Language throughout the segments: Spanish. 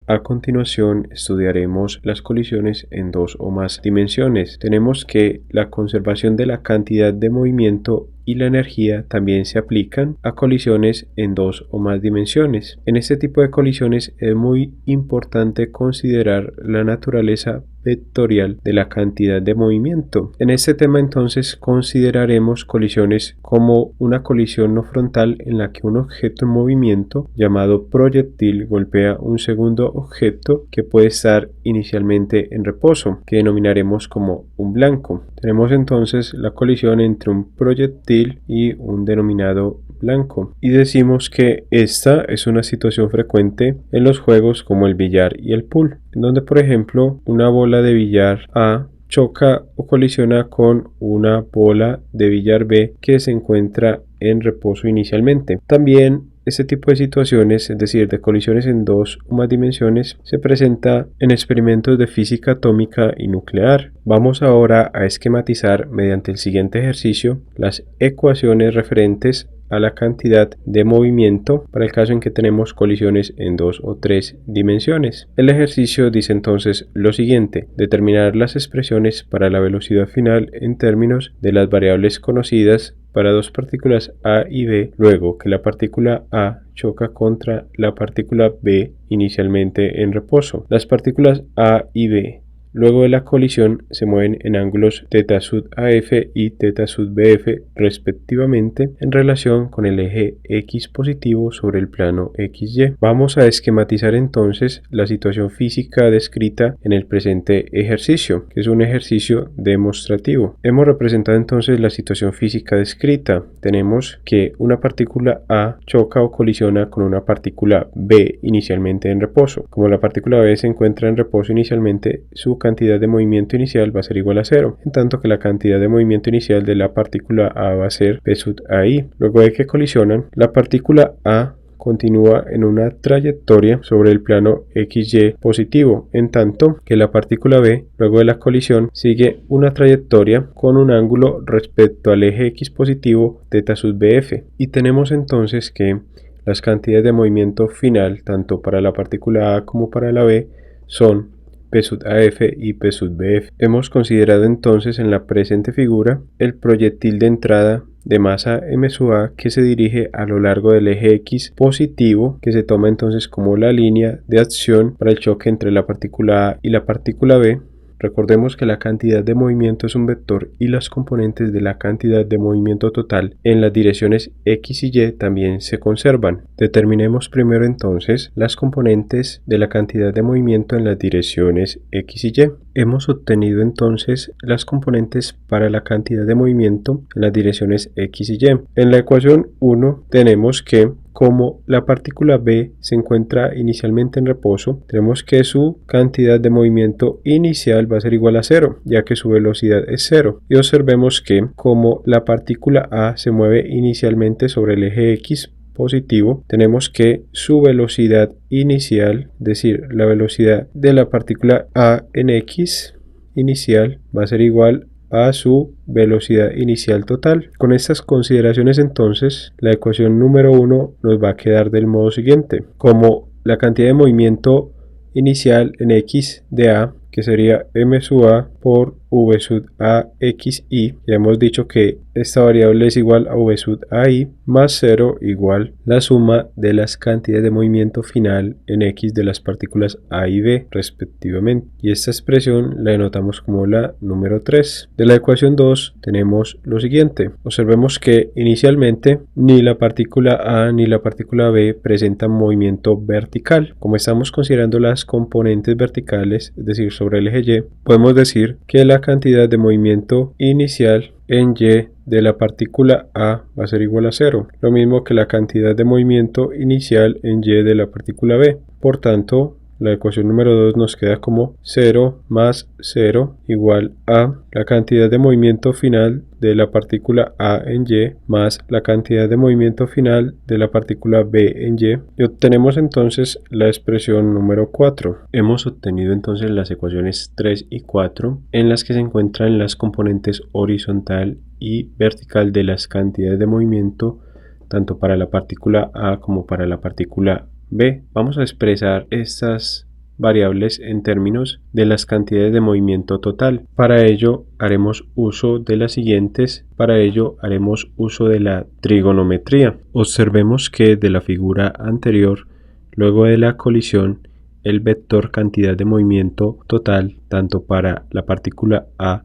A continuación estudiaremos las colisiones en dos o más dimensiones. Tenemos que la conservación de la cantidad de movimiento y la energía también se aplican a colisiones en dos o más dimensiones. En este tipo de colisiones es muy importante considerar la naturaleza vectorial de la cantidad de movimiento. En este tema entonces consideraremos colisiones como una colisión no frontal en la que un objeto en movimiento llamado proyectil golpea un segundo objeto que puede estar inicialmente en reposo, que denominaremos como un blanco. Tenemos entonces la colisión entre un proyectil y un denominado blanco, y decimos que esta es una situación frecuente en los juegos como el billar y el pool, en donde por ejemplo una bola de billar A choca o colisiona con una bola de billar B que se encuentra en reposo inicialmente. También este tipo de situaciones, es decir, de colisiones en dos o más dimensiones, se presenta en experimentos de física atómica y nuclear. Vamos ahora a esquematizar mediante el siguiente ejercicio las ecuaciones referentes a la cantidad de movimiento para el caso en que tenemos colisiones en dos o tres dimensiones. El ejercicio dice entonces lo siguiente: determinar las expresiones para la velocidad final en términos de las variables conocidas para dos partículas A y B, luego que la partícula A choca contra la partícula B inicialmente en reposo. Las partículas A y B luego de la colisión se mueven en ángulos θ sub AF y θ sub BF respectivamente en relación con el eje X positivo sobre el plano XY. Vamos a esquematizar entonces la situación física descrita en el presente ejercicio, que es un ejercicio demostrativo. Hemos representado entonces la situación física descrita. Tenemos que una partícula A choca o colisiona con una partícula B inicialmente en reposo. Como la partícula B se encuentra en reposo inicialmente, su cantidad de movimiento inicial va a ser igual a 0, en tanto que la cantidad de movimiento inicial de la partícula A va a ser P sub AI. Luego de que colisionan, la partícula A continúa en una trayectoria sobre el plano XY positivo, en tanto que la partícula B, luego de la colisión, sigue una trayectoria con un ángulo respecto al eje X positivo θ sub BF. Y tenemos entonces que las cantidades de movimiento final, tanto para la partícula A como para la B, son P sub AF y P sub BF. Hemos considerado entonces en la presente figura el proyectil de entrada de masa m sub a que se dirige a lo largo del eje X positivo, que se toma entonces como la línea de acción para el choque entre la partícula A y la partícula B. Recordemos que la cantidad de movimiento es un vector y las componentes de la cantidad de movimiento total en las direcciones X y Y también se conservan. Determinemos primero entonces las componentes de la cantidad de movimiento en las direcciones X y Y. Hemos obtenido entonces las componentes para la cantidad de movimiento en las direcciones X y Y. En la ecuación 1 tenemos que como la partícula B se encuentra inicialmente en reposo, tenemos que su cantidad de movimiento inicial va a ser igual a 0, ya que su velocidad es 0. Y observemos que como la partícula A se mueve inicialmente sobre el eje X positivo, tenemos que su velocidad inicial, es decir, la velocidad de la partícula A en X inicial, va a ser igual a su velocidad inicial total. Con estas consideraciones entonces la ecuación número 1 nos va a quedar del modo siguiente: como la cantidad de movimiento inicial en X de A, que sería m sub a por v sub a xi, ya hemos dicho que esta variable es igual a v sub ai más 0 igual la suma de las cantidades de movimiento final en X de las partículas A y B respectivamente, y esta expresión la denotamos como la número 3. De la ecuación 2 tenemos lo siguiente: observemos que inicialmente ni la partícula A ni la partícula B presentan movimiento vertical. Como estamos considerando las componentes verticales, es decir, sobre el eje Y, podemos decir que la cantidad de movimiento inicial en Y de la partícula A va a ser igual a 0, lo mismo que la cantidad de movimiento inicial en Y de la partícula B. Por tanto, la ecuación número 2 nos queda como 0 más 0 igual a la cantidad de movimiento final de la partícula A en Y más la cantidad de movimiento final de la partícula B en Y, y obtenemos entonces la expresión número 4. Hemos obtenido entonces las ecuaciones 3 y 4 en las que se encuentran las componentes horizontal y vertical de las cantidades de movimiento tanto para la partícula A como para la partícula B. Vamos a expresar estas variables en términos de las cantidades de movimiento total. Para ello haremos uso de las siguientes. Para ello haremos uso de la trigonometría. Observemos que de la figura anterior, luego de la colisión, el vector cantidad de movimiento total, tanto para la partícula A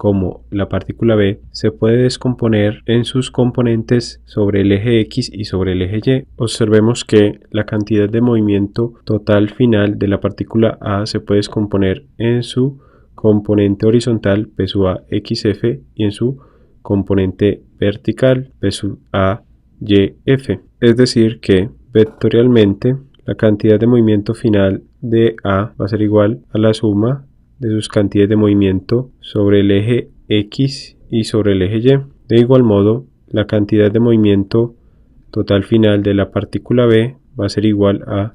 como la partícula B, se puede descomponer en sus componentes sobre el eje X y sobre el eje Y. Observemos que la cantidad de movimiento total final de la partícula A se puede descomponer en su componente horizontal P sub A XF y en su componente vertical P sub A YF. Es decir que vectorialmente la cantidad de movimiento final de A va a ser igual a la suma de sus cantidades de movimiento sobre el eje X y sobre el eje Y. De igual modo, la cantidad de movimiento total final de la partícula B va a ser igual a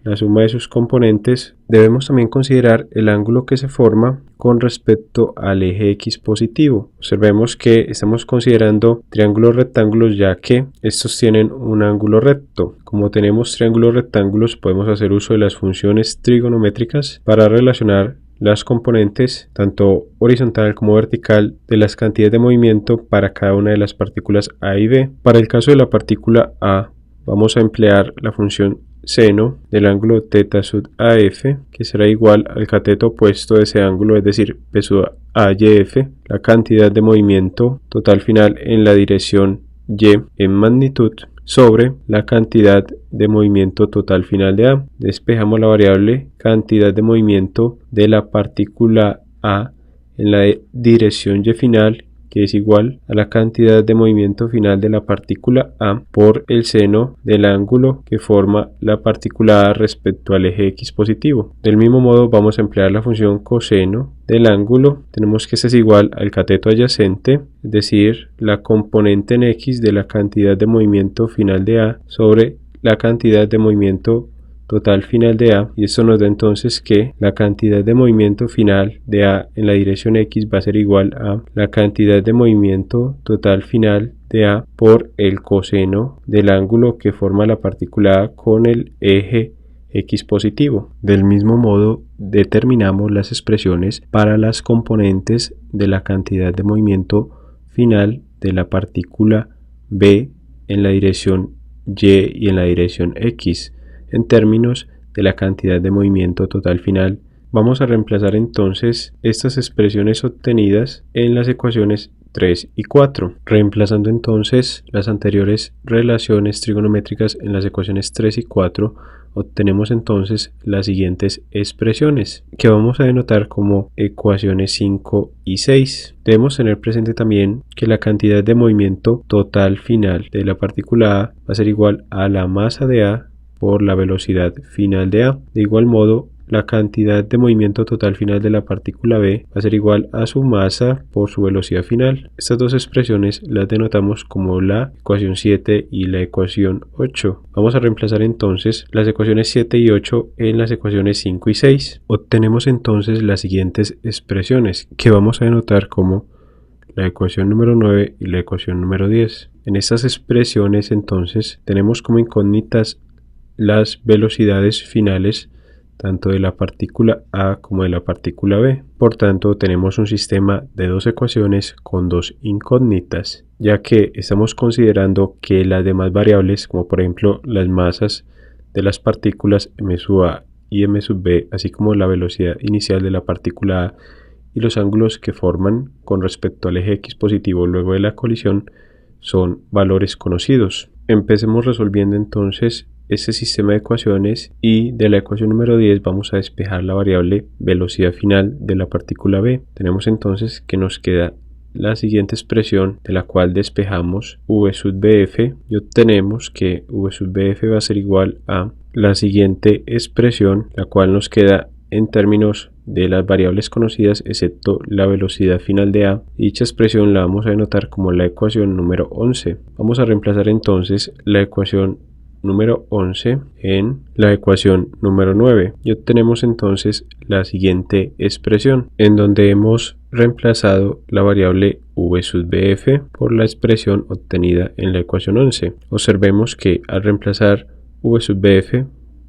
la suma de sus componentes. Debemos también considerar el ángulo que se forma con respecto al eje X positivo. Observemos que estamos considerando triángulos rectángulos, ya que estos tienen un ángulo recto. Como tenemos triángulos rectángulos, podemos hacer uso de las funciones trigonométricas para relacionar las componentes, tanto horizontal como vertical, de las cantidades de movimiento para cada una de las partículas A y B. Para el caso de la partícula A, vamos a emplear la función seno del ángulo θ sub AF, que será igual al cateto opuesto de ese ángulo, es decir, P sub AYF, la cantidad de movimiento total final en la dirección Y en magnitud, sobre la cantidad de movimiento total final de A. Despejamos la variable cantidad de movimiento de la partícula A en la dirección Y final, que es igual a la cantidad de movimiento final de la partícula A por el seno del ángulo que forma la partícula A respecto al eje X positivo. Del mismo modo vamos a emplear la función coseno del ángulo. Tenemos que este es igual al cateto adyacente, es decir, la componente en X de la cantidad de movimiento final de A sobre la cantidad de movimiento total final de A, y esto nos da entonces que la cantidad de movimiento final de A en la dirección X va a ser igual a la cantidad de movimiento total final de A por el coseno del ángulo que forma la partícula A con el eje X positivo. Del mismo modo, determinamos las expresiones para las componentes de la cantidad de movimiento final de la partícula B en la dirección Y y en la dirección X. En términos de la cantidad de movimiento total final, vamos a reemplazar entonces estas expresiones obtenidas en las ecuaciones 3 y 4. Reemplazando entonces las anteriores relaciones trigonométricas en las ecuaciones 3 y 4, obtenemos entonces las siguientes expresiones, que vamos a denotar como ecuaciones 5 y 6. Debemos tener presente también que la cantidad de movimiento total final de la partícula A va a ser igual a la masa de A por la velocidad final de A. De igual modo, la cantidad de movimiento total final de la partícula B va a ser igual a su masa por su velocidad final. Estas dos expresiones las denotamos como la ecuación 7 y la ecuación 8. Vamos a reemplazar entonces las ecuaciones 7 y 8 en las ecuaciones 5 y 6. Obtenemos entonces las siguientes expresiones, que vamos a denotar como la ecuación número 9 y la ecuación número 10. En estas expresiones entonces tenemos como incógnitas las velocidades finales tanto de la partícula A como de la partícula B. Por tanto, tenemos un sistema de dos ecuaciones con dos incógnitas, ya que estamos considerando que las demás variables, como por ejemplo las masas de las partículas m sub A y m sub B, así como la velocidad inicial de la partícula A y los ángulos que forman con respecto al eje X positivo luego de la colisión, son valores conocidos. Empecemos resolviendo entonces este sistema de ecuaciones, y de la ecuación número 10 vamos a despejar la variable velocidad final de la partícula B. Tenemos entonces que nos queda la siguiente expresión, de la cual despejamos v sub bf y obtenemos que v sub bf va a ser igual a la siguiente expresión, la cual nos queda en términos de las variables conocidas excepto la velocidad final de A. Dicha expresión la vamos a denotar como la ecuación número 11. Vamos a reemplazar entonces la ecuación número 11 en la ecuación número 9 y obtenemos entonces la siguiente expresión, en donde hemos reemplazado la variable v sub bf por la expresión obtenida en la ecuación 11. Observemos que al reemplazar v sub bf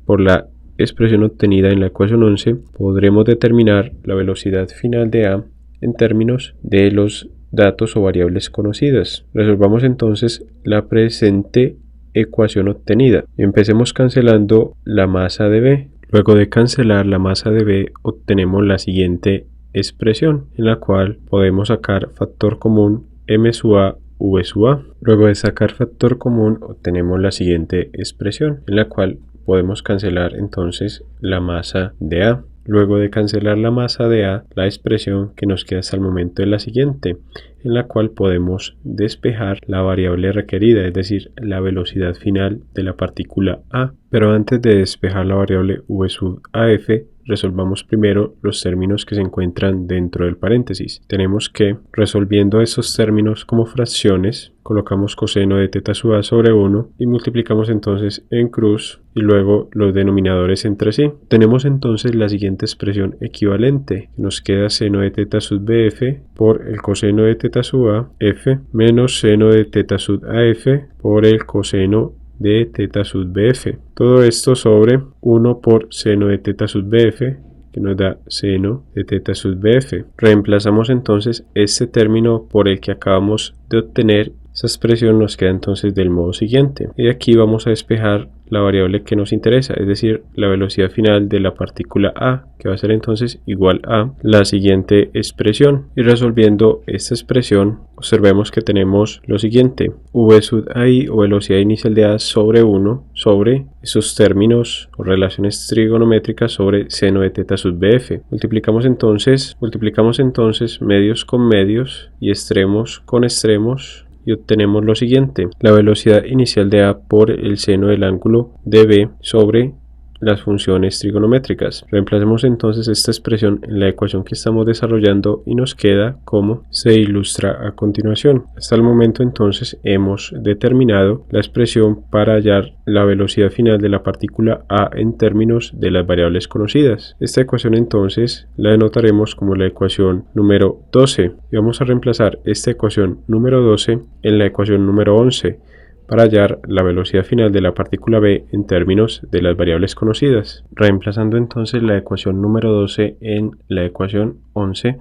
por la expresión obtenida en la ecuación 11, podremos determinar la velocidad final de A en términos de los datos o variables conocidas. Resolvamos entonces la presente ecuación obtenida. Empecemos cancelando la masa de B. Luego de cancelar la masa de B, obtenemos la siguiente expresión, en la cual podemos sacar factor común m sub a v sub a. Luego de sacar factor común, obtenemos la siguiente expresión, en la cual podemos cancelar entonces la masa de A. Luego de cancelar la masa de A, la expresión que nos queda hasta el momento es la siguiente, en la cual podemos despejar la variable requerida, es decir, la velocidad final de la partícula A. Pero antes de despejar la variable v sub af, resolvamos primero los términos que se encuentran dentro del paréntesis. Tenemos que, resolviendo esos términos como fracciones, colocamos coseno de teta sub a sobre 1 y multiplicamos entonces en cruz y luego los denominadores entre sí. Tenemos entonces la siguiente expresión equivalente. Nos queda seno de teta sub bf por el coseno de teta sub a f menos seno de teta sub af por el coseno de teta sub bf. Todo esto sobre 1 por seno de teta sub bf, que nos da seno de teta sub bf. Reemplazamos entonces este término por el que acabamos de obtener. Esa expresión nos queda entonces del modo siguiente. Y aquí vamos a despejar la variable que nos interesa, es decir, la velocidad final de la partícula A, que va a ser entonces igual a la siguiente expresión. Y resolviendo esta expresión, observemos que tenemos lo siguiente: v sub i o velocidad inicial de A sobre 1 sobre esos términos o relaciones trigonométricas sobre seno de teta sub bf. Multiplicamos entonces medios con medios y extremos con extremos y obtenemos lo siguiente: la velocidad inicial de A por el seno del ángulo de B sobre las funciones trigonométricas. Reemplacemos entonces esta expresión en la ecuación que estamos desarrollando y nos queda como se ilustra a continuación. Hasta el momento entonces hemos determinado la expresión para hallar la velocidad final de la partícula A en términos de las variables conocidas. Esta ecuación entonces la denotaremos como la ecuación número 12 y vamos a reemplazar esta ecuación número 12 en la ecuación número 11 para hallar la velocidad final de la partícula B en términos de las variables conocidas. Reemplazando entonces la ecuación número 12 en la ecuación 11,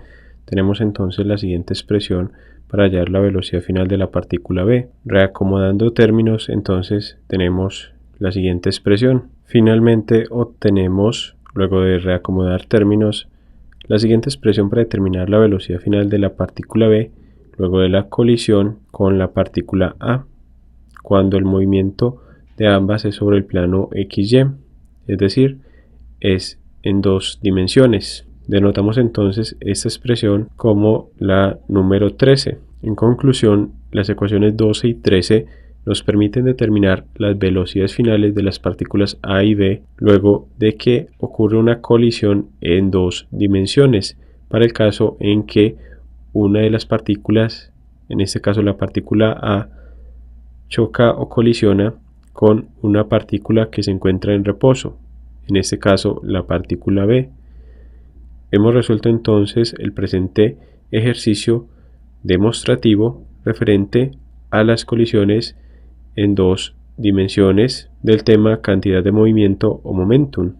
tenemos entonces la siguiente expresión para hallar la velocidad final de la partícula B. Reacomodando términos, entonces tenemos la siguiente expresión. Finalmente obtenemos, luego de reacomodar términos, la siguiente expresión para determinar la velocidad final de la partícula B luego de la colisión con la partícula A, cuando el movimiento de ambas es sobre el plano XY, es decir, es en dos dimensiones. Denotamos entonces esta expresión como la número 13. En conclusión, las ecuaciones 12 y 13 nos permiten determinar las velocidades finales de las partículas A y B luego de que ocurre una colisión en dos dimensiones, para el caso en que una de las partículas, en este caso la partícula A, choca o colisiona con una partícula que se encuentra en reposo, en este caso la partícula B. Hemos resuelto entonces el presente ejercicio demostrativo referente a las colisiones en dos dimensiones del tema cantidad de movimiento o momentum.